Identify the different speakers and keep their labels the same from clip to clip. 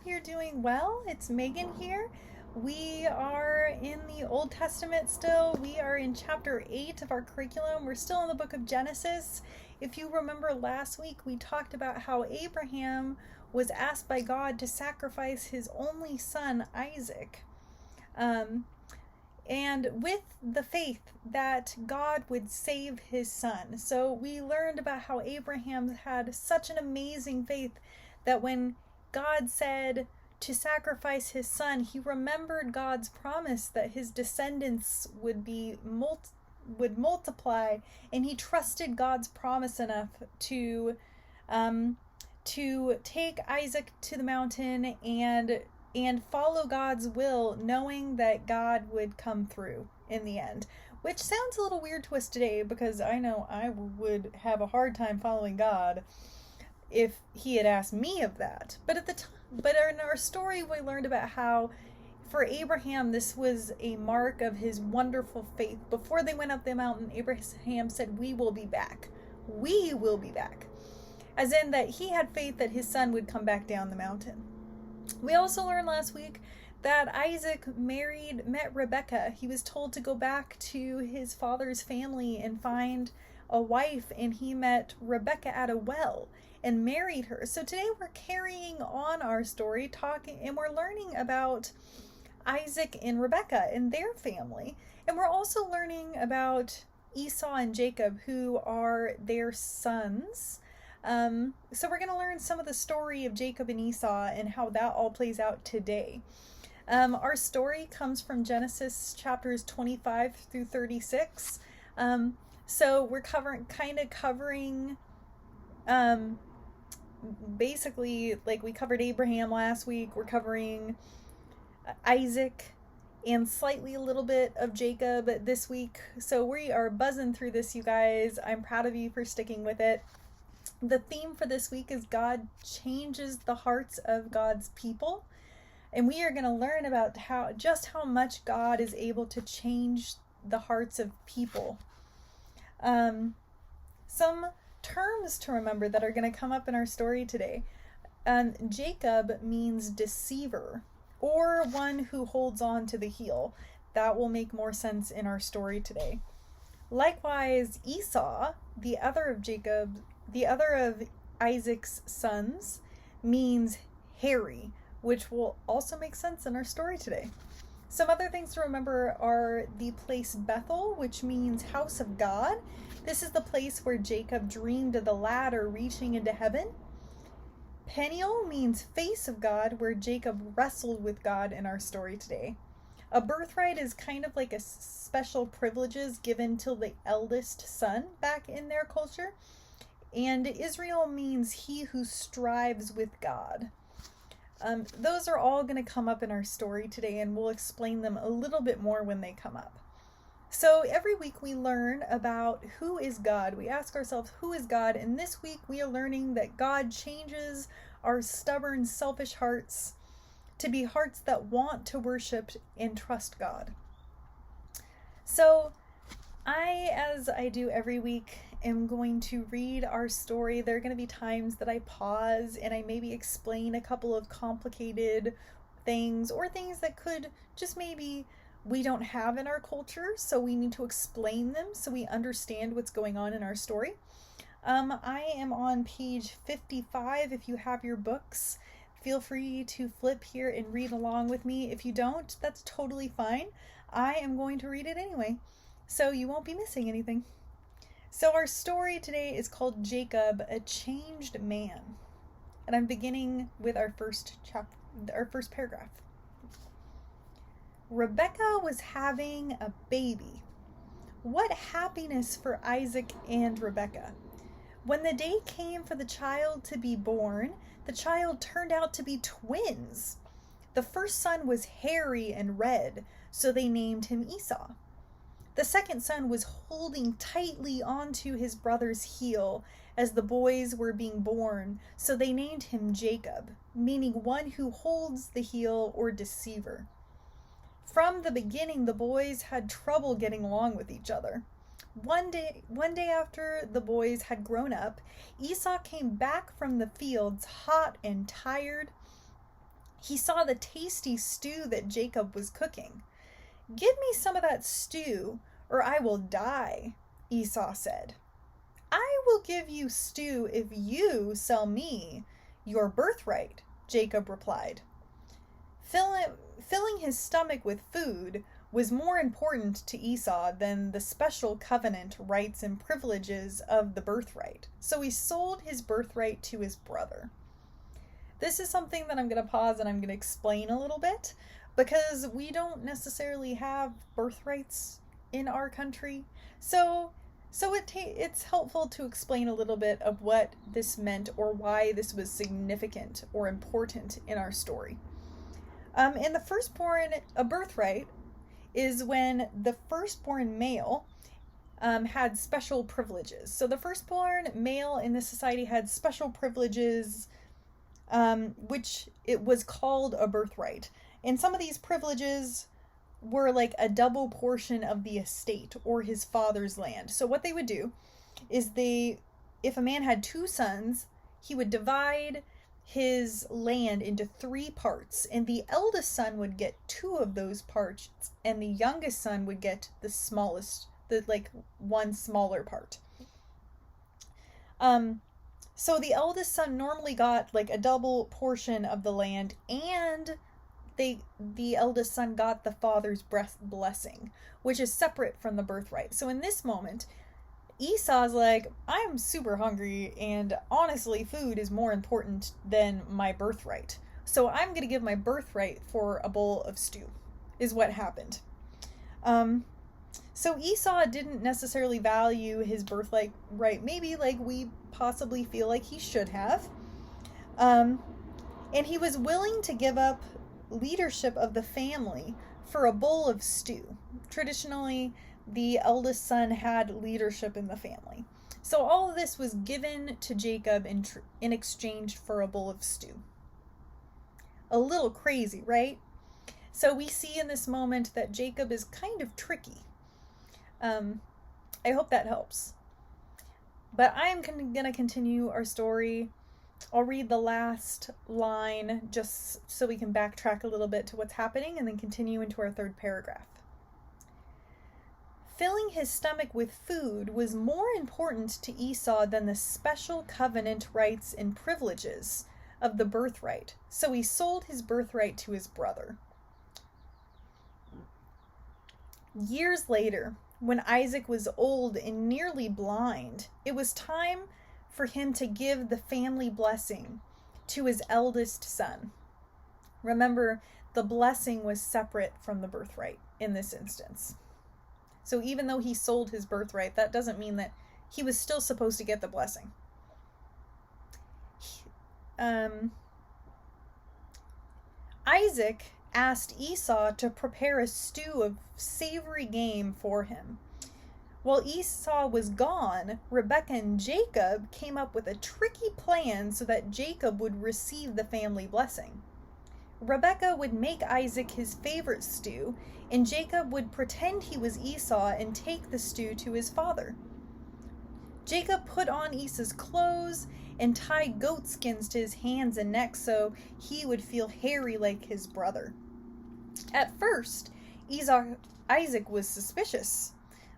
Speaker 1: you're doing well. It's Megan here. We are in the Old Testament still. We are in chapter 8 of our curriculum. We're still in the book of Genesis. If you remember last week, we talked about how Abraham was asked by God to sacrifice his only son, Isaac. And with the faith that God would save his son. So we learned about how Abraham had such an amazing faith that when God said to sacrifice his son, he remembered God's promise that his descendants would multiply, and he trusted God's promise enough to take Isaac to the mountain and follow God's will, knowing that God would come through in the end. Which sounds a little weird to us today, because I know I would have a hard time following God if he had asked me of that. But in our story, we learned about how for Abraham, this was a mark of his wonderful faith. Before they went up the mountain, Abraham said, "We will be back. We will be back." As in that he had faith that his son would come back down the mountain. We also learned last week that Isaac met Rebekah. He was told to go back to his father's family and find a wife, and he met Rebekah at a well and married her. So today we're carrying on our story, and we're learning about Isaac and Rebekah and their family. And we're also learning about Esau and Jacob, who are their sons. So we're going to learn some of the story of Jacob and Esau and how that all plays out today. Our story comes from Genesis chapters 25 through 36. So we're covering basically, like we covered Abraham last week, we're covering Isaac and slightly a little bit of Jacob this week. So we are buzzing through this, you guys. I'm proud of you for sticking with it. The theme for this week is God changes the hearts of God's people. And we are going to learn about how much God is able to change the hearts of people. Some terms to remember that are going to come up in our story today. Jacob means deceiver, or one who holds on to the heel. That will make more sense in our story today. Likewise, Esau, the other of Isaac's sons, means hairy, which will also make sense in our story today. Some other things to remember are the place Bethel, which means house of God. This is the place where Jacob dreamed of the ladder reaching into heaven. Peniel means face of God, where Jacob wrestled with God in our story today. A birthright is kind of like a special privileges given to the eldest son back in their culture. And Israel means he who strives with God. Those are all going to come up in our story today, and we'll explain them a little bit more when they come up. So every week we learn about who is God. We ask ourselves, who is God? And this week we are learning that God changes our stubborn, selfish hearts to be hearts that want to worship and trust God. So as I do every week, am going to read our story. There are going to be times that I pause and I maybe explain a couple of complicated things, or things that could just maybe we don't have in our culture, so we need to explain them so we understand what's going on in our story. I am on page 55. If you have your books, feel free to flip here and read along with me. If you don't, that's totally fine. I am going to read it anyway, so you won't be missing anything. So our story today is called Jacob, a changed man. And I'm beginning with our first paragraph. Rebekah was having a baby. What happiness for Isaac and Rebekah. When the day came for the child to be born, the child turned out to be twins. The first son was hairy and red, so they named him Esau. The second son was holding tightly onto his brother's heel as the boys were being born, so they named him Jacob, meaning one who holds the heel or deceiver. From the beginning, the boys had trouble getting along with each other. One day after the boys had grown up, Esau came back from the fields hot and tired. he saw the tasty stew that Jacob was cooking. "Give me some of that stew, or I will die," Esau said. "I will give you stew if you sell me your birthright," Jacob replied. Filling his stomach with food was more important to Esau than the special covenant rights and privileges of the birthright. So he sold his birthright to his brother. This is something that I'm going to pause and I'm going to explain a little bit, because we don't necessarily have birthrights in our country. So it's helpful to explain a little bit of what this meant, or why this was significant or important in our story. In the firstborn, a birthright is when the firstborn male had special privileges. So the firstborn male in this society had special privileges, which it was called a birthright. And some of these privileges were like a double portion of the estate or his father's land. So what they would do is if a man had 2 sons, he would divide his land into 3 parts, and the eldest son would get 2 of those parts, and the youngest son would get the one smaller part. So the eldest son normally got like a double portion of the land, and the eldest son got the father's blessing, which is separate from the birthright. So in this moment, Esau's like, "I'm super hungry, and honestly, food is more important than my birthright. So I'm going to give my birthright for a bowl of stew," is what happened. So Esau didn't necessarily value his birthright, maybe like we possibly feel like he should have. And he was willing to give up leadership of the family for a bowl of stew. Traditionally, the eldest son had leadership in the family. So all of this was given to Jacob in exchange for a bowl of stew. A little crazy, right? So we see in this moment that Jacob is kind of tricky. I hope that helps. But I'm going to continue our story. I'll read the last line just so we can backtrack a little bit to what's happening, and then continue into our 3rd paragraph. Filling his stomach with food was more important to Esau than the special covenant rights and privileges of the birthright, so he sold his birthright to his brother. Years later, when Isaac was old and nearly blind, it was time for him to give the family blessing to his eldest son. Remember, the blessing was separate from the birthright in this instance. So even though he sold his birthright, that doesn't mean that he was still supposed to get the blessing. Isaac asked Esau to prepare a stew of savory game for him. While Esau was gone, Rebekah and Jacob came up with a tricky plan so that Jacob would receive the family blessing. Rebekah would make Isaac his favorite stew, and Jacob would pretend he was Esau and take the stew to his father. Jacob put on Esau's clothes and tied goat skins to his hands and neck so he would feel hairy like his brother. At first, Isaac was suspicious.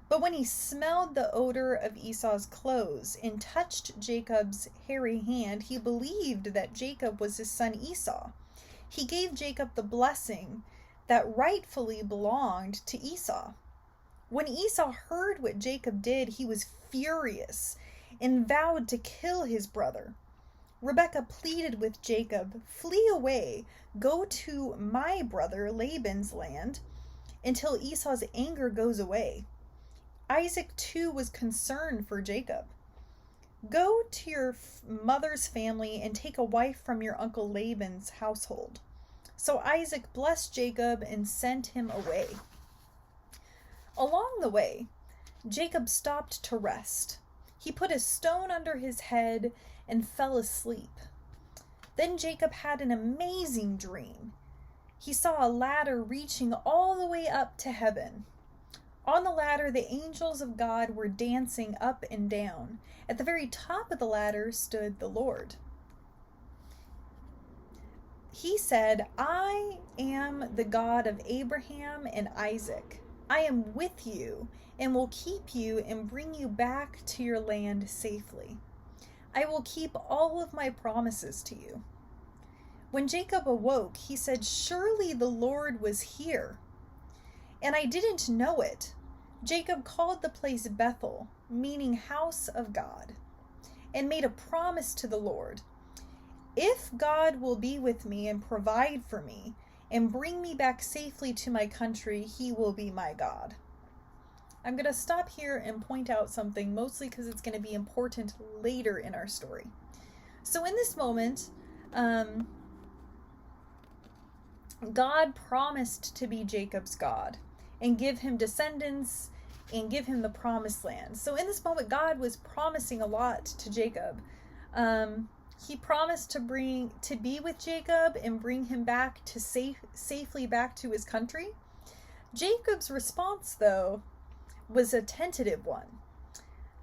Speaker 1: But when he smelled the odor of Esau's clothes and touched Jacob's hairy hand, he believed that Jacob was his son Esau. He gave Jacob the blessing that rightfully belonged to Esau. When Esau heard what Jacob did, he was furious and vowed to kill his brother. Rebekah pleaded with Jacob, "Flee away, go to my brother Laban's land until Esau's anger goes away." Isaac too was concerned for Jacob. "Go to your mother's family and take a wife from your uncle Laban's household." So Isaac blessed Jacob and sent him away. Along the way, Jacob stopped to rest. He put a stone under his head and fell asleep. Then Jacob had an amazing dream. He saw a ladder reaching all the way up to heaven. On the ladder, the angels of God were dancing up and down. At the very top of the ladder stood the Lord. he said, I am the God of Abraham and Isaac. I am with you and will keep you and bring you back to your land safely. I will keep all of my promises to you. When Jacob awoke, he said, surely the Lord was here, and I didn't know it. Jacob called the place Bethel, meaning house of God, and made a promise to the Lord. If God will be with me and provide for me and bring me back safely to my country, he will be my God. I'm going to stop here and point out something, mostly because it's going to be important later in our story. So in this moment, God promised to be Jacob's God and give him descendants and give him the promised land. So in this moment, God was promising a lot to Jacob. He promised to be with Jacob and bring him back to safely back to his country. Jacob's response, though, was a tentative one.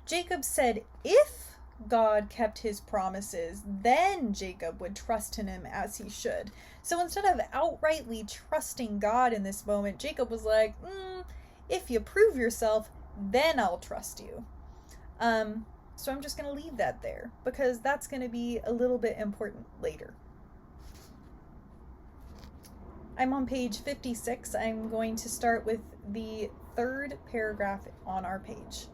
Speaker 1: Jacob said, if God kept his promises, then Jacob would trust in him as he should. So instead of outrightly trusting God in this moment, Jacob was like, if you prove yourself, then I'll trust you. So I'm just going to leave that there because that's going to be a little bit important later. I'm on page 56. I'm going to start with the third paragraph on our page.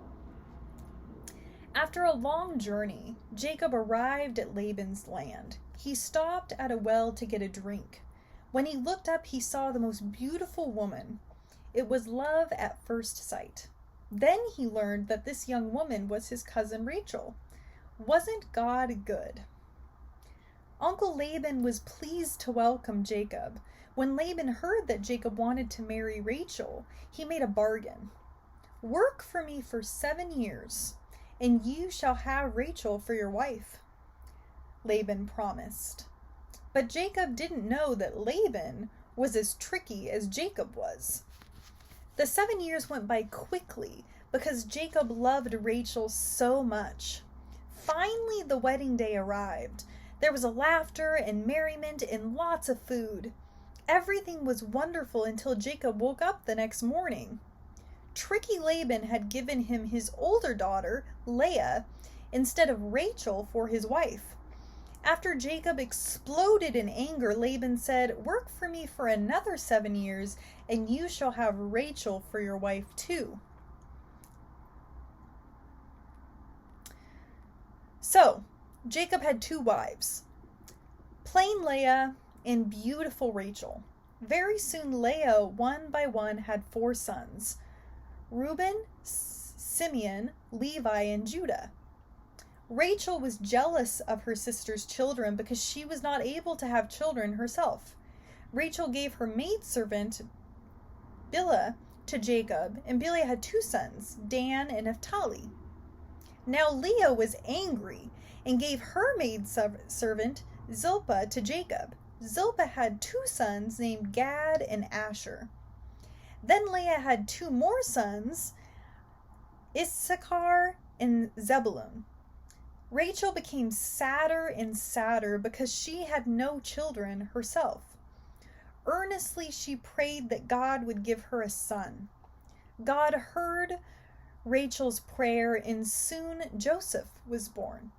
Speaker 1: After a long journey, Jacob arrived at Laban's land. He stopped at a well to get a drink. When he looked up, he saw the most beautiful woman. It was love at first sight. Then he learned that this young woman was his cousin Rachel. Wasn't God good? Uncle Laban was pleased to welcome Jacob. When Laban heard that Jacob wanted to marry Rachel, he made a bargain. Work for me for 7 years, and you shall have Rachel for your wife. Laban promised. But Jacob didn't know that Laban was as tricky as Jacob was. The 7 years went by quickly because Jacob loved Rachel so much. Finally, the wedding day arrived. There was a laughter and merriment and lots of food. Everything was wonderful until Jacob woke up the next morning. Tricky Laban had given him his older daughter, Leah, instead of Rachel for his wife. After Jacob exploded in anger, Laban said, work for me for another 7 years, and you shall have Rachel for your wife too. So, Jacob had 2 wives, plain Leah and beautiful Rachel. Very soon Leah, one by one, had 4 sons, Reuben, Simeon, Levi, and Judah. Rachel was jealous of her sister's children because she was not able to have children herself. Rachel gave her maidservant, Bilhah, to Jacob, and Bilhah had 2 sons, Dan and Naphtali. Now Leah was angry and gave her maidservant, Zilpah, to Jacob. Zilpah had 2 sons named Gad and Asher. Then Leah had 2 more sons, Issachar and Zebulun. Rachel became sadder and sadder because she had no children herself. Earnestly she prayed that God would give her a son. God heard Rachel's prayer, and soon Joseph was born.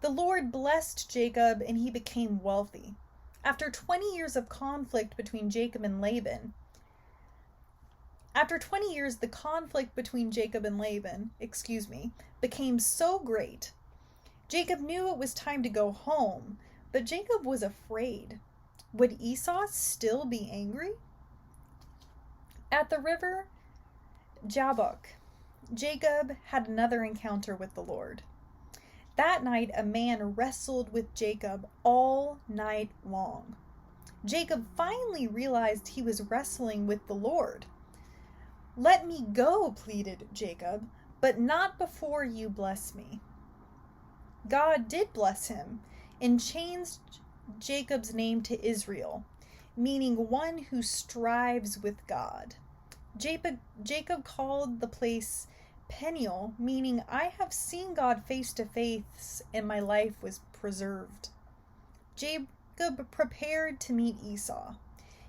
Speaker 1: The Lord blessed Jacob, and he became wealthy. After 20 years of conflict between Jacob and Laban, the conflict between Jacob and Laban, became so great. Jacob knew it was time to go home, but Jacob was afraid. Would Esau still be angry? At the river Jabbok, Jacob had another encounter with the Lord. That night, a man wrestled with Jacob all night long. Jacob finally realized he was wrestling with the Lord. Let me go, pleaded Jacob, but not before you bless me. God did bless him and changed Jacob's name to Israel, meaning one who strives with God. Jacob called the place Peniel, meaning I have seen God face to face and my life was preserved. Jacob prepared to meet Esau.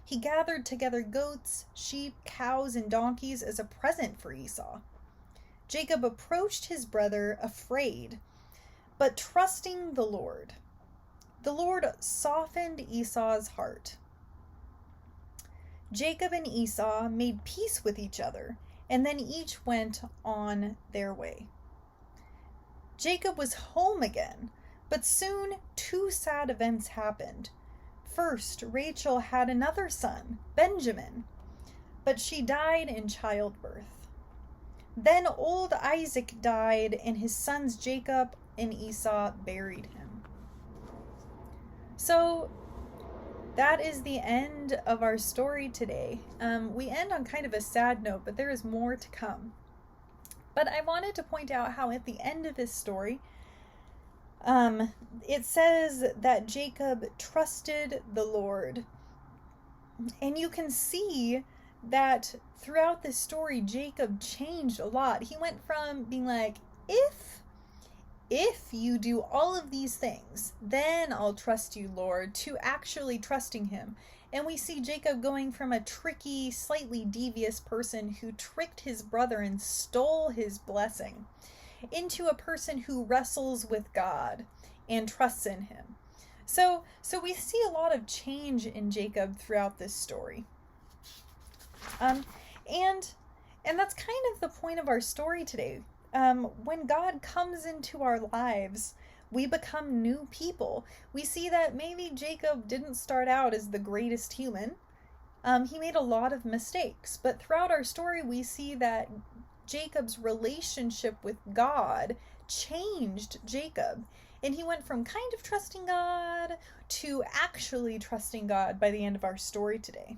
Speaker 1: He gathered together goats, sheep, cows, and donkeys as a present for Esau. Jacob approached his brother afraid, but trusting the Lord. The Lord softened Esau's heart. Jacob and Esau made peace with each other, and then each went on their way. Jacob was home again, but soon 2 sad events happened. First, Rachel had another son, Benjamin, but she died in childbirth. Then old Isaac died, and his sons Jacob and Esau buried him. So that is the end of our story today. We end on kind of a sad note, but there is more to come. But I wanted to point out how at the end of this story, it says that Jacob trusted the Lord. And you can see that throughout this story, Jacob changed a lot. He went from being like, if you do all of these things, then I'll trust you, Lord, to actually trusting him. And we see Jacob going from a tricky, slightly devious person who tricked his brother and stole his blessing into a person who wrestles with God and trusts in him. So we see a lot of change in Jacob throughout this story. And that's kind of the point of our story today. When God comes into our lives, we become new people. We see that maybe Jacob didn't start out as the greatest human. He made a lot of mistakes, but throughout our story, we see that Jacob's relationship with God changed Jacob. And he went from kind of trusting God to actually trusting God by the end of our story today.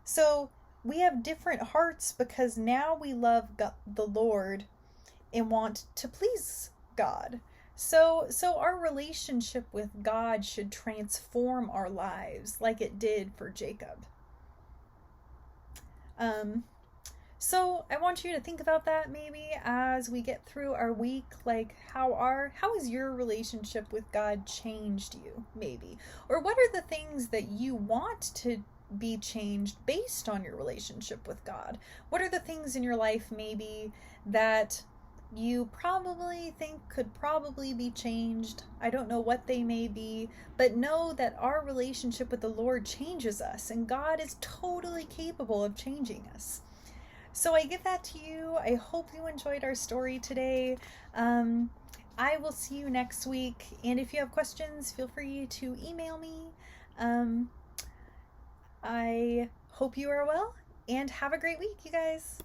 Speaker 1: So we have different hearts because now we love God, the Lord, and want to please God. So our relationship with God should transform our lives like it did for Jacob. So I want you to think about that maybe as we get through our week, like how has your relationship with God changed you maybe? Or what are the things that you want to be changed based on your relationship with God? What are the things in your life maybe that you probably think could probably be changed? I don't know what they may be, but know that our relationship with the Lord changes us, and God is totally capable of changing us. So I give that to you. I hope you enjoyed our story today. I will see you next week, and if you have questions, feel free to email me. I hope you are well, and have a great week, you guys.